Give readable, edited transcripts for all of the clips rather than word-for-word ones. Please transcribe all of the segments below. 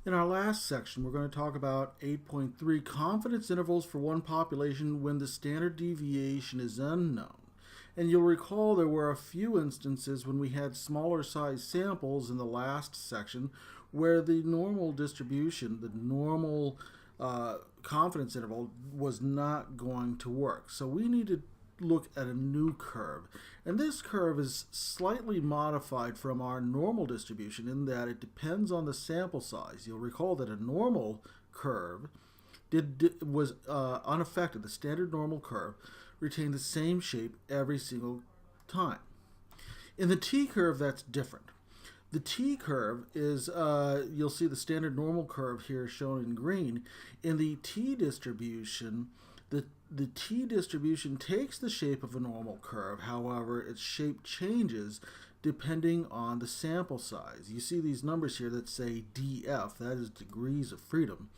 In our last section, we're going to talk about 8.3 confidence intervals for one population when the standard deviation is unknown. And you'll recall there were a few instances when we had smaller size samples in the last section where the normal distribution, the normal confidence interval was not going to work. So we need to look at a new curve. And this curve is slightly modified from our normal distribution in that it depends on the sample size. You'll recall that a normal curve was unaffected. The standard normal curve retained the same shape every single time. In the t-curve, that's different. The t-curve is, you'll see the standard normal curve here shown in green. In the t-distribution, the t-distribution takes the shape of a normal curve. However, its shape changes depending on the sample size. You see these numbers here that say df, that is degrees of freedom.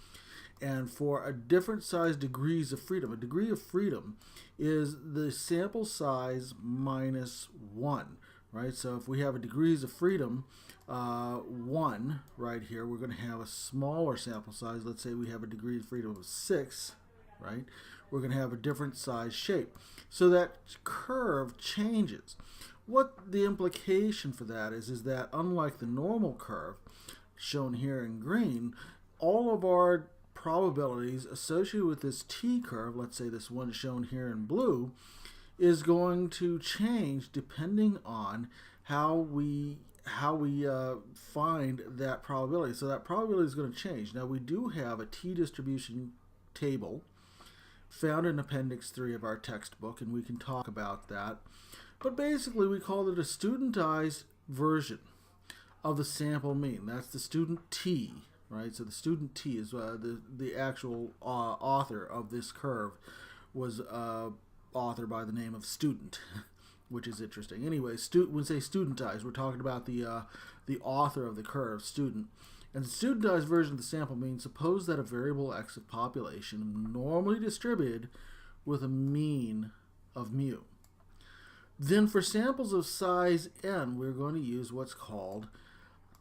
And for a different size degrees of freedom, a degree of freedom is the sample size minus 1, right? So if we have a degrees of freedom 1 right here, we're going to have a smaller sample size. Let's say we have a degree of freedom of 6, right? We're going to have a different size shape. So that curve changes. What the implication for that is that unlike the normal curve shown here in green, all of our probabilities associated with this t-curve, let's say this one shown here in blue, is going to change depending on how we find that probability. So that probability is going to change. Now we do have a t-distribution table found in Appendix 3 of our textbook, and we can talk about that. But basically we call it a studentized version of the sample mean. That's the student t, right? So the student t is the actual author of this curve was author by the name of student, which is interesting. Anyway, when we say studentized, we're talking about the author of the curve, student. And the studentized version of the sample mean, suppose that a variable x of population normally distributed with a mean of mu. Then for samples of size n, we're going to use what's called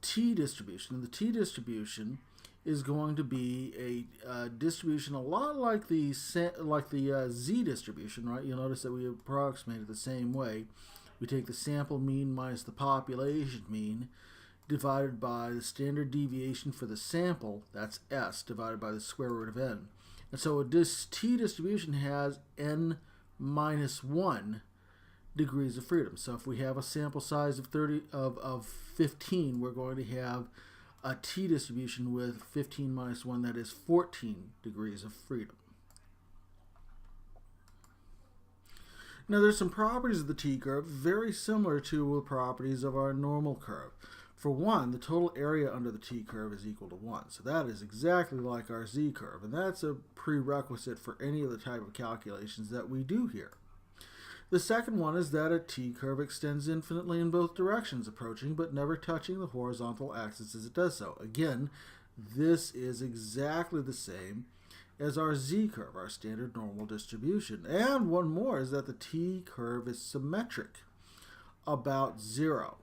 t-distribution. The t-distribution is going to be a distribution a lot like the z-distribution, right? You'll notice that we approximate it the same way. We take the sample mean minus the population mean, divided by the standard deviation for the sample, that's s, divided by the square root of n. And so this t-distribution has n minus 1 degrees of freedom. So if we have a sample size of 15, we're going to have a t-distribution with 15 minus 1, that is 14 degrees of freedom. Now there's some properties of the t-curve very similar to the properties of our normal curve. For one, the total area under the t-curve is equal to 1. So that is exactly like our z-curve, and that's a prerequisite for any of the type of calculations that we do here. The second one is that a t-curve extends infinitely in both directions, approaching but never touching the horizontal axis as it does so. Again, this is exactly the same as our z-curve, our standard normal distribution. And one more is that the t-curve is symmetric about 0.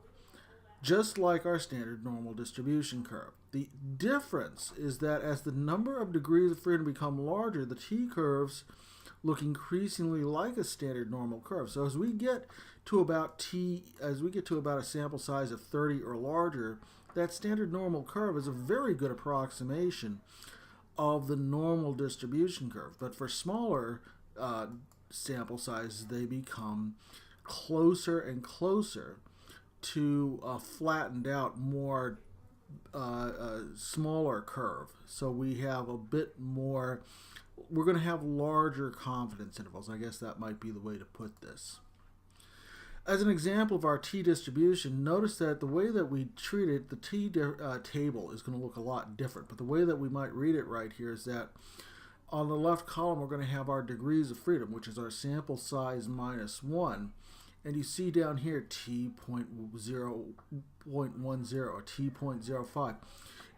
Just like our standard normal distribution curve. The difference is that as the number of degrees of freedom become larger, the t-curves look increasingly like a standard normal curve. So as we get to about a sample size of 30 or larger, that standard normal curve is a very good approximation of the normal distribution curve. But for smaller sample sizes, they become closer and closer to a flattened out, more smaller curve. So we have a bit more, we're going to have larger confidence intervals. I guess that might be the way to put this. As an example of our t-distribution, notice that the way that we treat it, the t-table is going to look a lot different. But the way that we might read it right here is that on the left column, we're going to have our degrees of freedom, which is our sample size minus 1. And you see down here t.0.10 or t.05.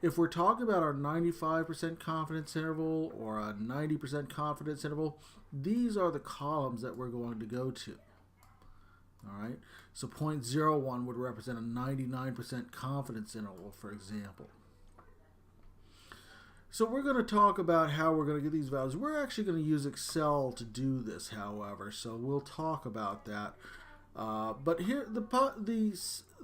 If we're talking about our 95% confidence interval or a 90% confidence interval, these are the columns that we're going to go to. All right, so 0.01 would represent a 99% confidence interval, for example. So we're going to talk about how we're going to get these values. We're actually going to use Excel to do this, however, so we'll talk about that. But here, the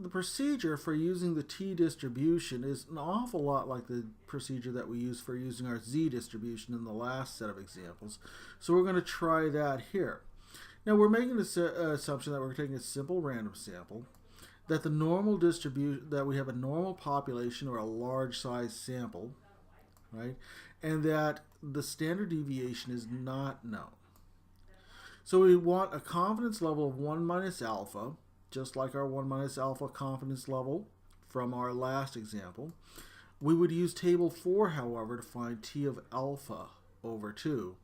procedure for using the t distribution is an awful lot like the procedure that we use for using our z distribution in the last set of examples. So we're going to try that here. Now we're making this assumption that we're taking a simple random sample, that the normal distribution, that we have a normal population or a large size sample, right? And that the standard deviation is not known. So we want a confidence level of 1 minus alpha, just like our 1 minus alpha confidence level from our last example. We would use table 4, however, to find t of alpha over 2,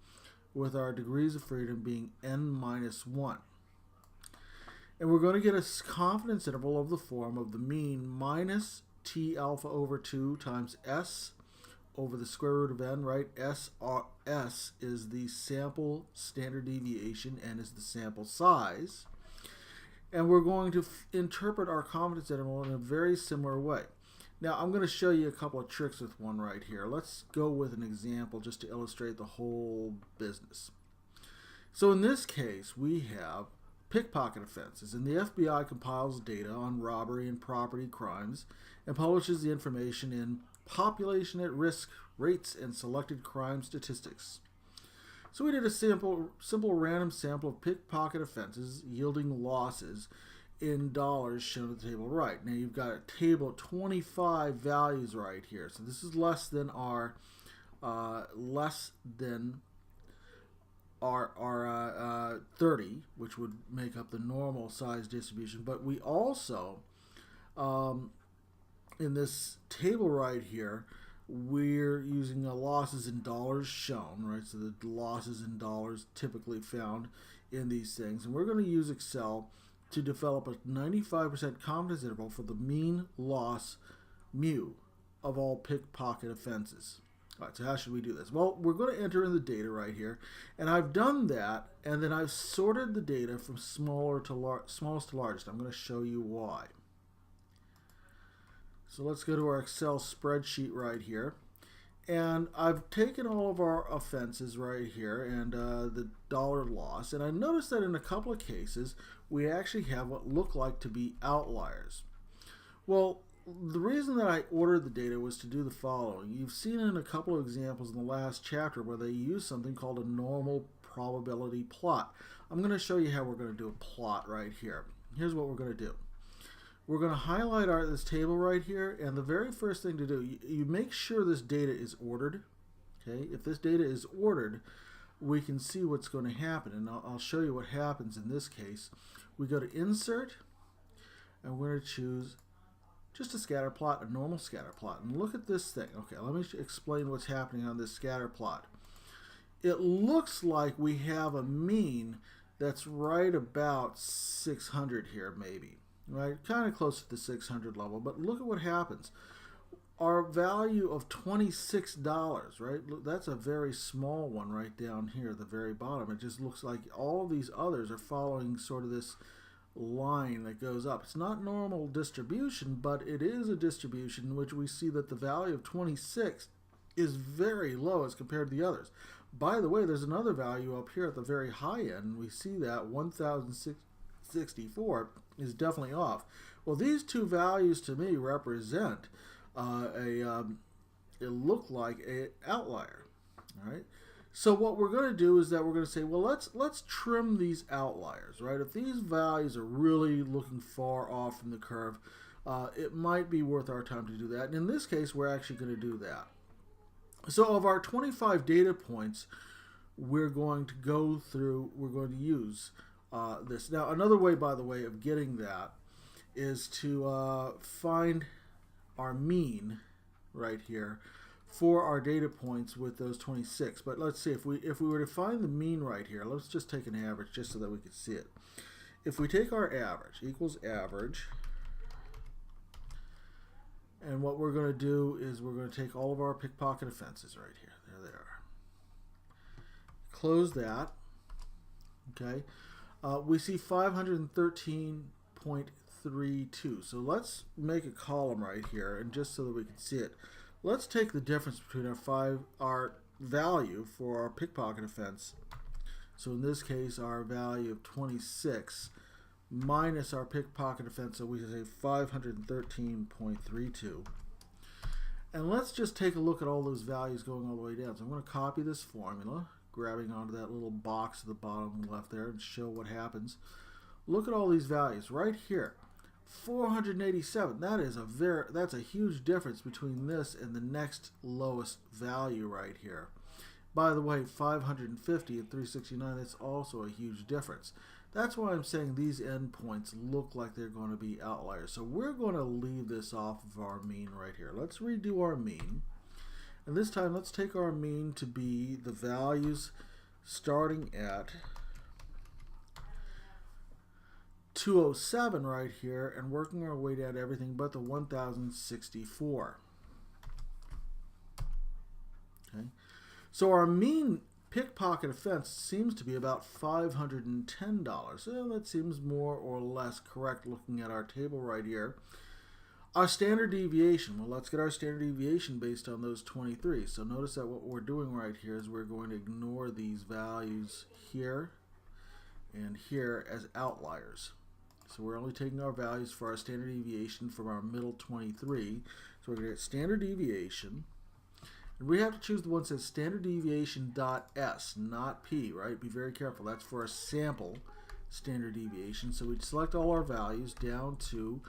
with our degrees of freedom being n minus 1. And we're going to get a confidence interval of the form of the mean minus t alpha over 2 times s over the square root of n, right? S is the sample standard deviation, n is the sample size. And we're going to interpret our confidence interval in a very similar way. Now, I'm going to show you a couple of tricks with one right here. Let's go with an example just to illustrate the whole business. So in this case, we have pickpocket offenses, and the FBI compiles data on robbery and property crimes and publishes the information in population at risk rates and selected crime statistics. So we did a simple random sample of pickpocket offenses yielding losses in dollars shown at the table right. Now you've got a table of 25 values right here. So this is less than our 30, which would make up the normal size distribution. But we also in this table right here, we're using the losses in dollars shown, right? So the losses in dollars typically found in these things. And we're going to use Excel to develop a 95% confidence interval for the mean loss mu of all pickpocket offenses. All right, so how should we do this? Well, we're going to enter in the data right here. And I've done that, and then I've sorted the data from smallest to largest. I'm going to show you why. So let's go to our Excel spreadsheet right here. And I've taken all of our offenses right here and the dollar loss. And I noticed that in a couple of cases, we actually have what look like to be outliers. Well, the reason that I ordered the data was to do the following. You've seen in a couple of examples in the last chapter where they use something called a normal probability plot. I'm going to show you how we're going to do a plot right here. Here's what we're going to do. We're going to highlight this table right here, and the very first thing to do, you make sure this data is ordered. Okay, if this data is ordered, we can see what's going to happen, and I'll show you what happens in this case. We go to Insert, and we're going to choose just a scatter plot, a normal scatter plot, and look at this thing. Okay, let me explain what's happening on this scatter plot. It looks like we have a mean that's right about 600 here, maybe. Right, kind of close to the 600 level, but look at what happens. Our value of $26, right? Look, that's a very small one right down here at the very bottom. It just looks like all of these others are following sort of this line that goes up. It's not normal distribution, but it is a distribution in which we see that the value of 26 is very low as compared to the others. By the way, there's another value up here at the very high end. We see that 1,064 is definitely off. Well, these two values to me represent it looked like an outlier. All right. So what we're going to do is that we're going to say, well, let's trim these outliers, right? If these values are really looking far off from the curve, it might be worth our time to do that. And in this case, we're actually going to do that. So of our 25 data points, we're going to go through. We're going to use this. Now, another way, by the way, of getting that is to find our mean right here for our data points with those 26. But let's see, if we were to find the mean right here, let's just take an average just so that we can see it. If we take our average, equals average, and what we're going to do is we're going to take all of our pickpocket offenses right here. There they are. Close that. Okay. We see 513.32. So let's make a column right here, and just so that we can see it, Let's take the difference between our value for our pickpocket offense. So in this case, our value of 26 minus our pickpocket offense, so we say 513.32. And let's just take a look at all those values going all the way down. So I'm going to copy this formula, grabbing onto that little box at the bottom left there and show what happens. Look at all these values right here. 487. That's a huge difference between this and the next lowest value right here. By the way, 550 and 369, that's also a huge difference. That's why I'm saying these endpoints look like they're going to be outliers. So we're going to leave this off of our mean right here. Let's redo our mean. And this time, let's take our mean to be the values starting at 207 right here and working our way down to everything but the 1064. Okay. So our mean pickpocket offense seems to be about $510. So that seems more or less correct looking at our table right here. Our standard deviation, well, let's get our standard deviation based on those 23. So notice that what we're doing right here is we're going to ignore these values here and here as outliers. So we're only taking our values for our standard deviation from our middle 23. So we're going to get standard deviation. And we have to choose the one that says standard deviation dot S, not P, right? Be very careful. That's for a sample standard deviation. So we'd select all our values down to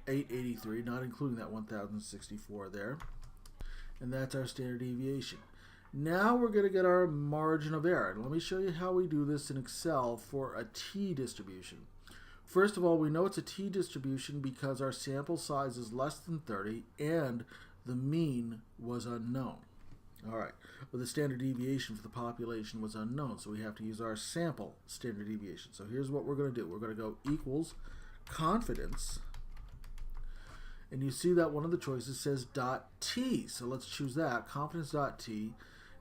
883, not including that 1064 there. And that's our standard deviation. Now we're going to get our margin of error. And let me show you how we do this in Excel for a t distribution. First of all, we know it's a t distribution because our sample size is less than 30 and the mean was unknown. All right, but the standard deviation for the population was unknown, so we have to use our sample standard deviation. So here's what we're going to do. We're going to go equals confidence, and you see that one of the choices says .t, so let's choose that, confidence.t.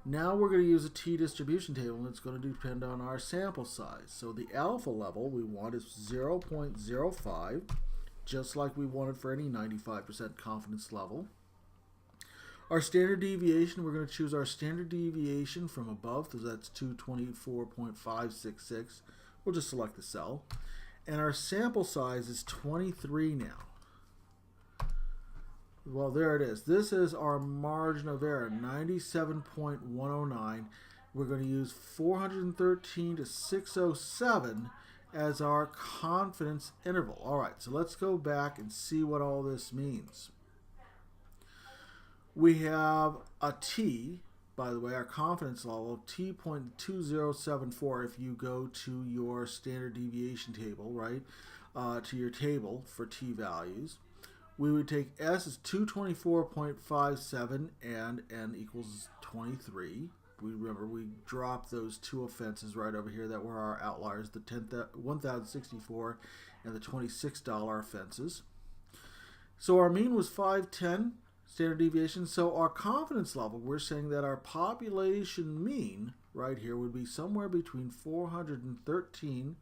Now we're going to use a t distribution table, and it's going to depend on our sample size. So the alpha level we want is 0.05, just like we wanted for any 95% confidence level. Our standard deviation, we're going to choose our standard deviation from above, so that's 224.566. We'll just select the cell. And our sample size is 23 now. Well, there it is. This is our margin of error, 97.109. We're going to use 413 to 607 as our confidence interval. All right, so let's go back and see what all this means. We have a t, by the way, our confidence level of t.2074 if you go to your standard deviation table, right, to your table for t values. We would take S as 224.57 and N equals 23. Remember, we dropped those two offenses right over here that were our outliers, the 1064 and the $26 offenses. So our mean was 510. Standard deviation. So our confidence level, we're saying that our population mean right here would be somewhere between $413.45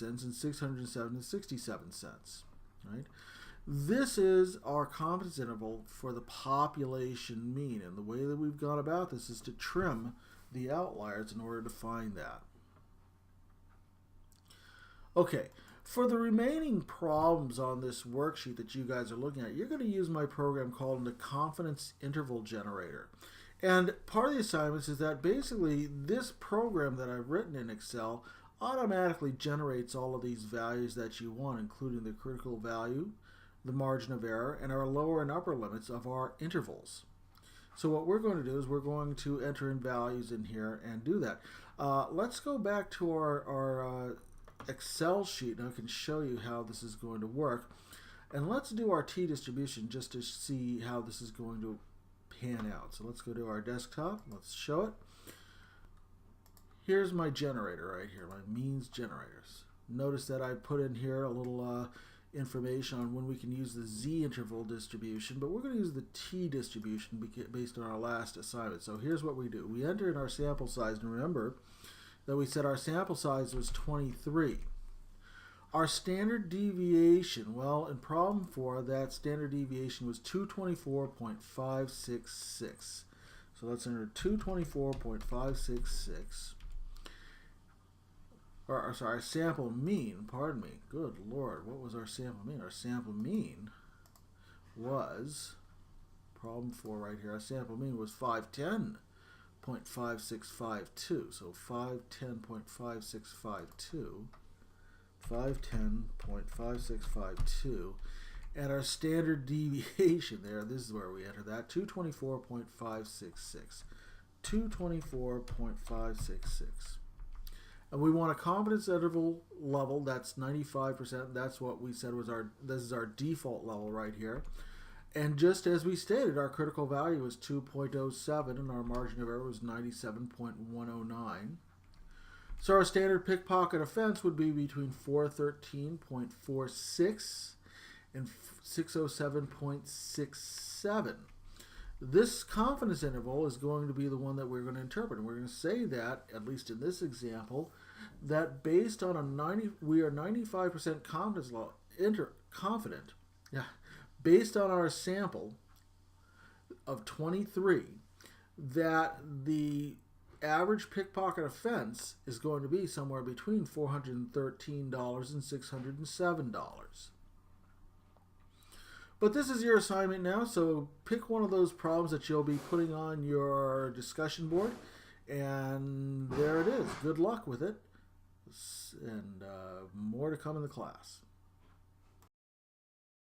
and $607.67. Right? This is our confidence interval for the population mean, and the way that we've gone about this is to trim the outliers in order to find that. Okay. For the remaining problems on this worksheet that you guys are looking at, you're going to use my program called the confidence interval generator. And part of the assignments is that basically this program that I've written in Excel automatically generates all of these values that you want, including the critical value, the margin of error, and our lower and upper limits of our intervals. So what we're going to do is we're going to enter in values in here and do that. Let's go back to our Excel sheet, and I can show you how this is going to work. And let's do our t distribution just to see how this is going to pan out. So let's go to our desktop. Let's show it. Here's my generator right here, my means generators. Notice that I put in here a little information on when we can use the z interval distribution, but we're going to use the t distribution based on our last assignment. So here's what we do. We enter in our sample size, and remember that we said our sample size was 23. Our standard deviation, well, in problem 4, that standard deviation was 224.566. So let's enter 224.566. Or sorry, sample mean, pardon me. Good Lord, what was our sample mean? Our sample mean was, problem 4 right here, our sample mean was 510.5652. So 510.5652. 510.5652, and our standard deviation there, this is where we enter that, 224.566. 224.566. And we want a confidence interval level that's 95%. That's what we said was this is our default level right here. And just as we stated, our critical value was 2.07 and our margin of error was 97.109. So our standard pickpocket offense would be between 413.46 and 607.67. This confidence interval is going to be the one that we're going to interpret. And we're going to say that, at least in this example, that based on we are 95% confident, based on our sample of 23, that the average pickpocket offense is going to be somewhere between $413 and $607. But this is your assignment now, so pick one of those problems that you'll be putting on your discussion board, and there it is. Good luck with it, and more to come in the class.